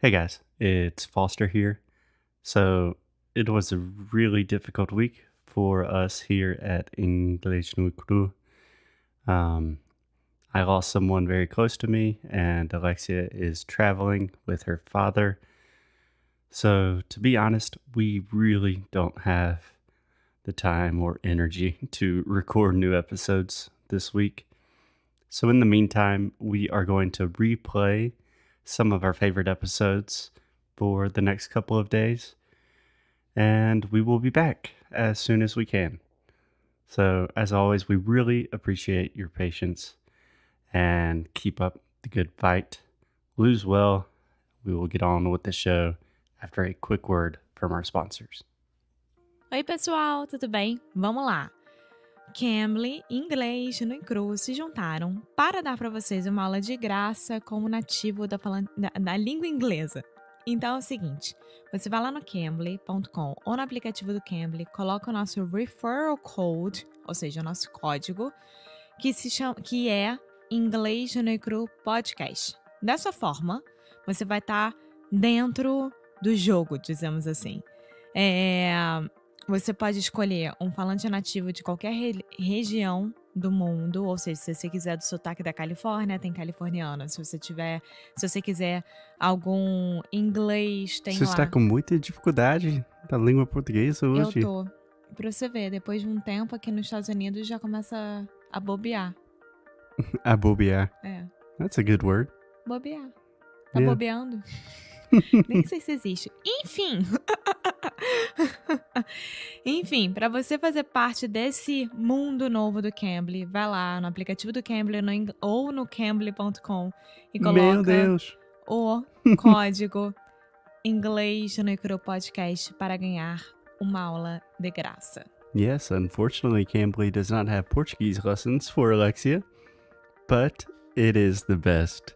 Hey guys, it's Foster here. So it was a really difficult week for us here at English no Cru. Um, I lost someone very close to me, and Alexia is traveling with her father. So to be honest, we really don't have the time or energy to record new episodes this week. So in the meantime, we are going to replay some of our favorite episodes for the next couple of days, and we will be back as soon as we can. So, as always, we really appreciate your patience and keep up the good fight. Lose well. We will get on with the show after a quick word from our sponsors. Oi, pessoal, tudo bem? Vamos lá! Cambly, Inglês no Cru se juntaram para dar para vocês uma aula de graça como nativo da língua inglesa. Então é o seguinte, você vai lá no cambly.com ou no aplicativo do Cambly, coloca o nosso referral code, ou seja, o nosso código, que é Inglês no Cru Podcast. Dessa forma, você vai estar dentro do jogo, dizemos assim. Você pode escolher um falante nativo de qualquer região do mundo, ou seja, se você quiser do sotaque da Califórnia, tem californiano. Se você quiser algum inglês, tem Você está lá. com muita dificuldade da língua portuguesa Eu hoje? tô. Pra você ver, depois de um tempo aqui nos Estados Unidos já começa a bobear. A bobear. É, That's a good word. bobear. Tá Yeah. bobeando? Nem sei se existe. Enfim. Enfim, para você fazer parte desse mundo novo do Cambly, vai lá no aplicativo do Cambly ou no cambly.com e Meu coloca Deus. o código Inglês no Icru Podcast para ganhar uma aula de graça. Yes, unfortunately, Cambly does not have Portuguese lessons for Alexia, but it is the best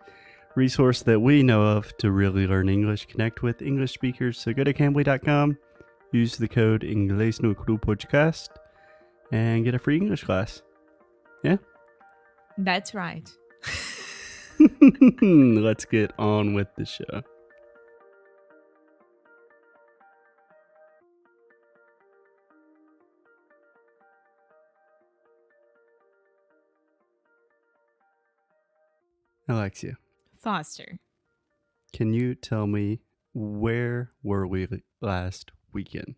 resource that we know of to really learn English, connect with English speakers. So go to cambly.com, use the code Inglês no Cru Podcast, and get a free English class. Yeah? That's right. Let's get on with the show. Alexia, Foster, can you tell me where were we last weekend?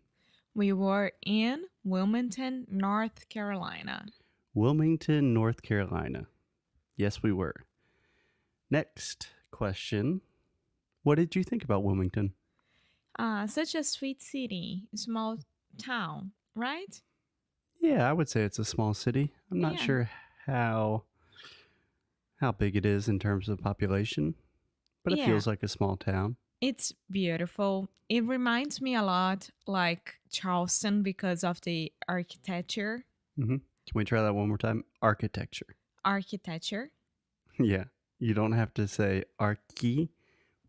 we were in Wilmington, North Carolina. Wilmington, North Carolina. Yes, we were. Next question. What did you think about Wilmington? Such a sweet city, small town, right? Yeah, I would say it's a small city. I'm not Yeah. sure how big it is in terms of population, but it Yeah. feels like a small town. It's beautiful. It reminds me a lot like Charleston because of the architecture. Can we try that one more time? Architecture. Architecture. Yeah, you don't have to say arqui.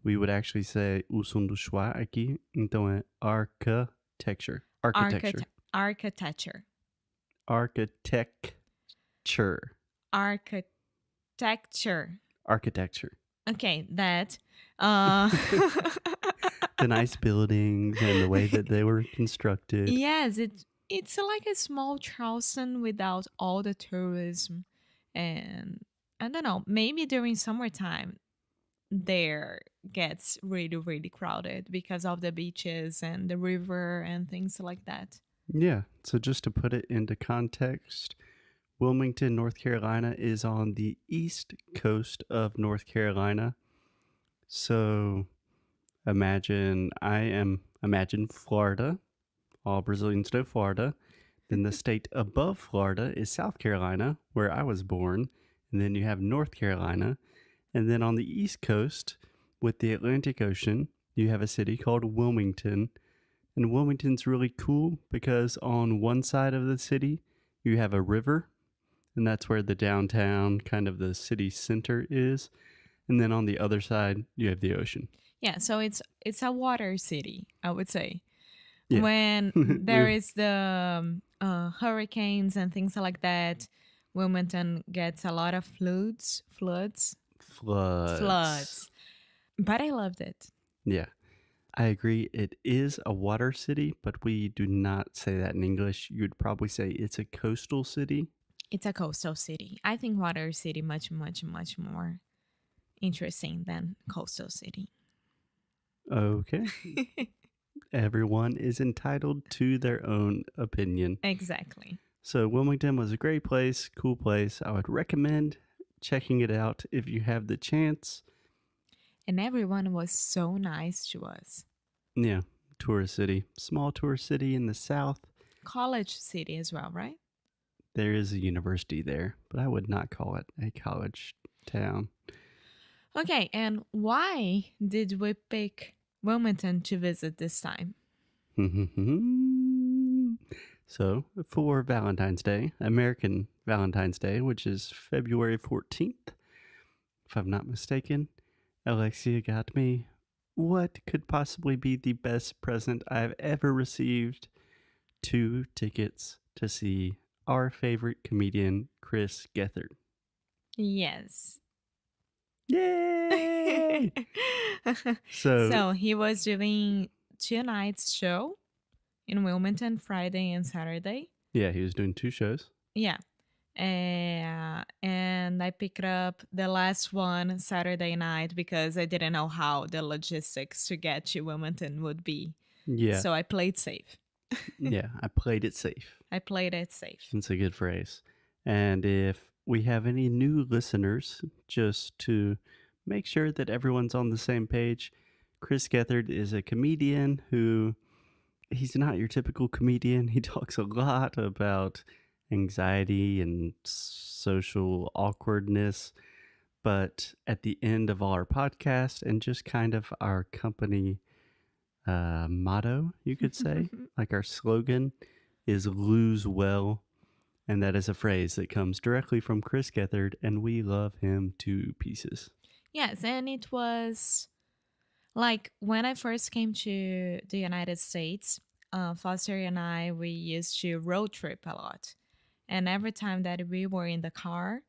We would actually say o som do schwa aqui. Então é architecture. Architecture. Architecture. Architecture. Architecture. Architecture. Okay, that. The nice buildings and the way that they were constructed. Yes, it's like a small Charleston without all the tourism, and I don't know, maybe during summertime there gets really crowded because of the beaches and the river and things like that. Yeah, so just to put it into context, Wilmington, North Carolina is on the east coast of North Carolina. So imagine Florida. All Brazilians know Florida. Then the state above Florida is South Carolina, where I was born. And then you have North Carolina. And then on the east coast, with the Atlantic Ocean, you have a city called Wilmington. And Wilmington's really cool because on one side of the city, you have a river. And that's where the downtown, kind of the city center is. And then on the other side, you have the ocean. Yeah, so it's a water city, I would say. Yeah. When there is the hurricanes and things like that, Wilmington gets a lot of floods. But I loved it. Yeah, I agree. It is a water city, but we do not say that in English. You'd probably say it's a coastal city. It's a coastal city. I think water city much, much, much more interesting than coastal city. Okay. Everyone is entitled to their own opinion. Exactly. So, Wilmington was a great place, cool place. I would recommend checking it out if you have the chance. And everyone was so nice to us. Yeah, tourist city, small tourist city in the south. College city as well, right? There is a university there, but I would not call it a college town. Okay, and why did we pick Wilmington to visit this time? So, for Valentine's Day, American Valentine's Day, which is February 14th, if I'm not mistaken, Alexia got me what could possibly be the best present I've ever received: 2 tickets to see our favorite comedian, Chris Gethard. Yes. Yay! So, So he was doing 2 nights show in Wilmington, Friday and Saturday. yeah, he was doing 2 shows. Yeah. And I picked up the last one Saturday night because I didn't know how the logistics to get to Wilmington would be. Yeah, So I played safe. yeah, I played it safe. I played it safe. That's a good phrase. And if we have any new listeners, just to make sure that everyone's on the same page, Chris Gethard is a comedian who he's not your typical comedian. He talks a lot about anxiety and social awkwardness. But at the end of our podcast and just kind of our company motto, you could say, like our slogan is lose well. And that is a phrase that comes directly from Chris Gethard, and we love him to pieces. Yes, and it was like when I first came to the United States, Foster and I, we used to road trip a lot. And every time that we were in the car,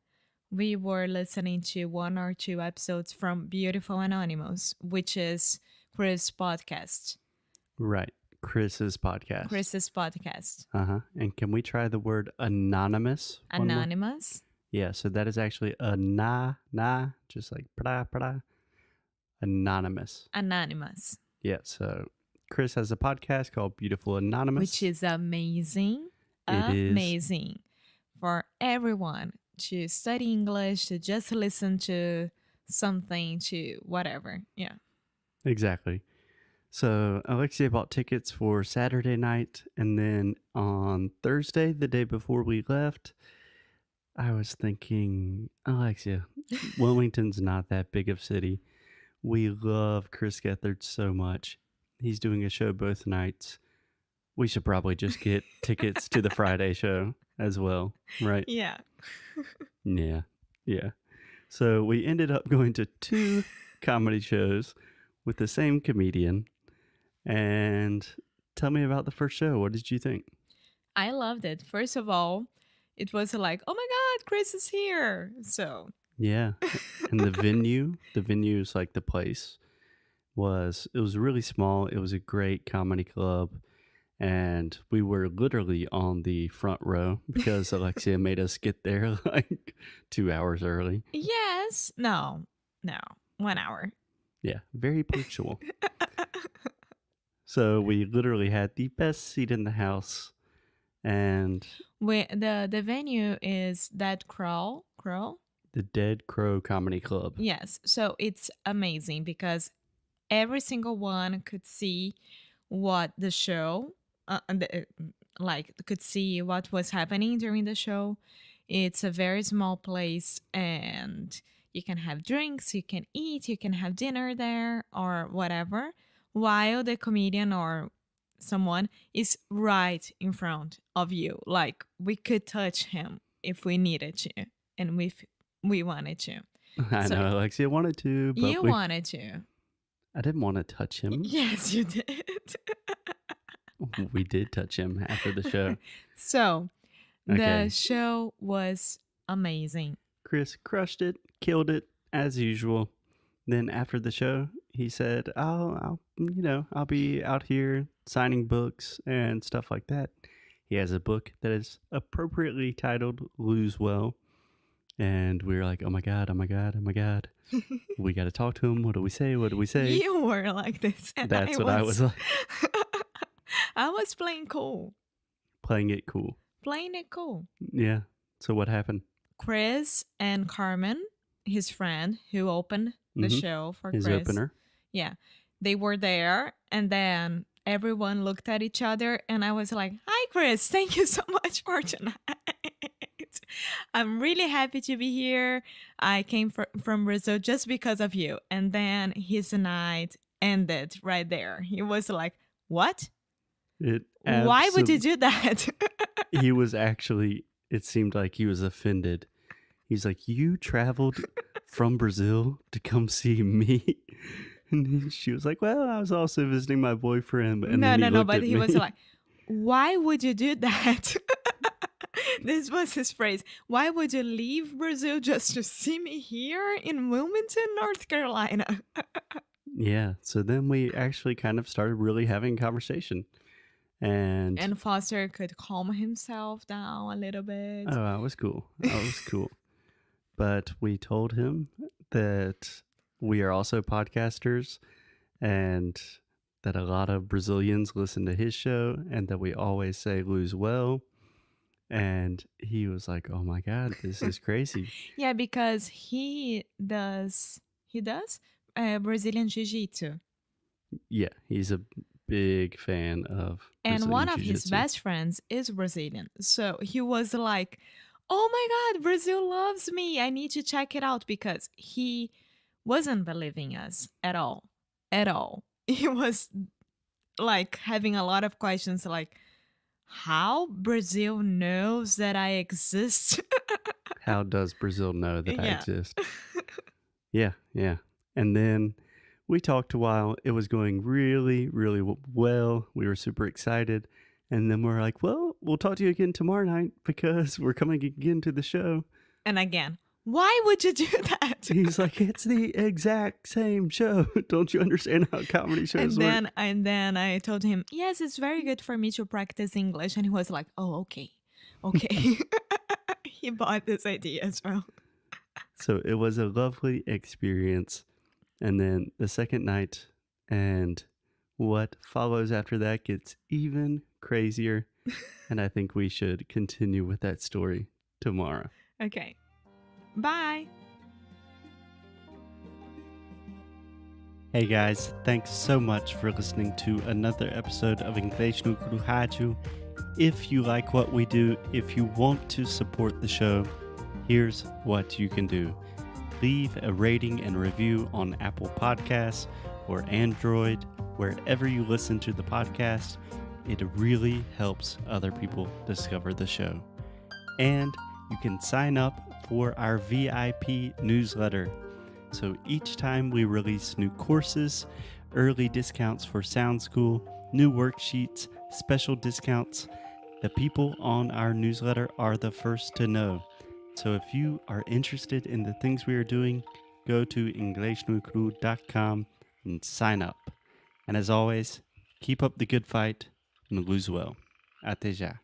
we were listening to 1 or 2 episodes from Beautiful Anonymous, which is Chris' podcast. Right. Chris's podcast. Chris's podcast. And can we try the word anonymous? one more? Anonymous. Yeah, so that is actually just like pra. Anonymous. Anonymous. Yeah, so Chris has a podcast called Beautiful Anonymous. Which is amazing. It is. Amazing for everyone to study English, to just listen to something, to whatever. Yeah. Exactly. So Alexia bought tickets for Saturday night, and then on Thursday, the day before we left, I was thinking, Alexia, Wilmington's not that big of a city. We love Chris Gethard so much. He's doing a show both nights. We should probably just get tickets to the Friday show as well, right? Yeah. Yeah. So we ended up going to 2 comedy shows with the same comedian. And tell me about the first show. What did you think? I loved it. First of all, it was like, oh my God, Chris is here. So, Yeah. And the venue's like the place it was really small. It was a great comedy club. And we were literally on the front row because Alexia made us get there like 2 hours early. yes. No, 1 hour. Yeah, very punctual. So we literally had the best seat in the house. And The venue is Dead Crow. the Dead Crow Comedy Club. Yes. So it's amazing because every single one could see what the show, like could see what was happening during the show. It's a very small place and you can have drinks, you can eat, you can have dinner there or whatever, while the comedian or someone is right in front of you. Like we could touch him if we needed to and if we wanted to. I So- know Alexia wanted to, but You wanted to. I didn't want to touch him. Yes, you did. We did touch him after the show. So Okay. the show was amazing. Chris crushed it, killed it, as usual. Then after the show, he said, I'll be out here signing books and stuff like that. He has a book that is appropriately titled Lose Well. And we were like, oh my God, oh my God, oh my God. We got to talk to him. What do we say? What do we say? You were like this, and I That's what I was was like, I was playing cool. playing it cool. Playing it cool. Yeah. So what happened? Chris and Carmen, his friend who opened the Mm-hmm. show for His Chris. opener. Yeah. They were there, and then everyone looked at each other, and I was like, "Hi Chris, thank you so much for tonight. I'm really happy to be here. I came from Brazil just because of you." And then his night ended right there. He was like, "What? It Why would you do that?" He was actually, it seemed like he was offended. He's like, you traveled from Brazil to come see me? And she was like, well, I was also visiting my boyfriend. And then he No, looked but at he me. was like, "Why would you do that?" This was his phrase. "Why would you leave Brazil just to see me here in Wilmington, North Carolina?" Yeah. So then we actually kind of started really having a conversation. And Foster could calm himself down a little bit. oh, I was cool. I was cool. But we told him that we are also podcasters and that a lot of Brazilians listen to his show and that we always say lose well. And he was like, oh my God, this is crazy. Yeah, because he does Brazilian Jiu-Jitsu. Yeah, he's a big fan of And Brazilian one of his Jiu-Jitsu. best friends is Brazilian. So he was like, "Oh my God, Brazil loves me. I need to check it out," because he wasn't believing us at all. At all. He was like having a lot of questions like, how Brazil knows that I exist? How does Brazil know that I Yeah. exist? Yeah. And then we talked a while. It was going really, really well. We were super excited. And then we're like, well, we'll talk to you again tomorrow night because we're coming again to the show. And again, why would you do that? He's like, it's the exact same show. Don't you understand how comedy shows work? And then I told him, "Yes, it's very good for me to practice English." And he was like, "Oh, okay." Okay. He bought this idea as well. So it was a lovely experience. And then the second night and what follows after that gets even crazier. And I think we should continue with that story tomorrow. Okay. Bye. Hey guys, thanks so much for listening to another episode of Inglês no Rádio. If you like what we do, if you want to support the show, here's what you can do. Leave a rating and review on Apple Podcasts or Android, wherever you listen to the podcast. It really helps other people discover the show. And you can sign up for our VIP newsletter. So each time we release new courses, early discounts for Sound School, new worksheets, special discounts, the people on our newsletter are the first to know. So if you are interested in the things we are doing, go to inglesnuecru.com and sign up. And as always, keep up the good fight and lose well. Até já.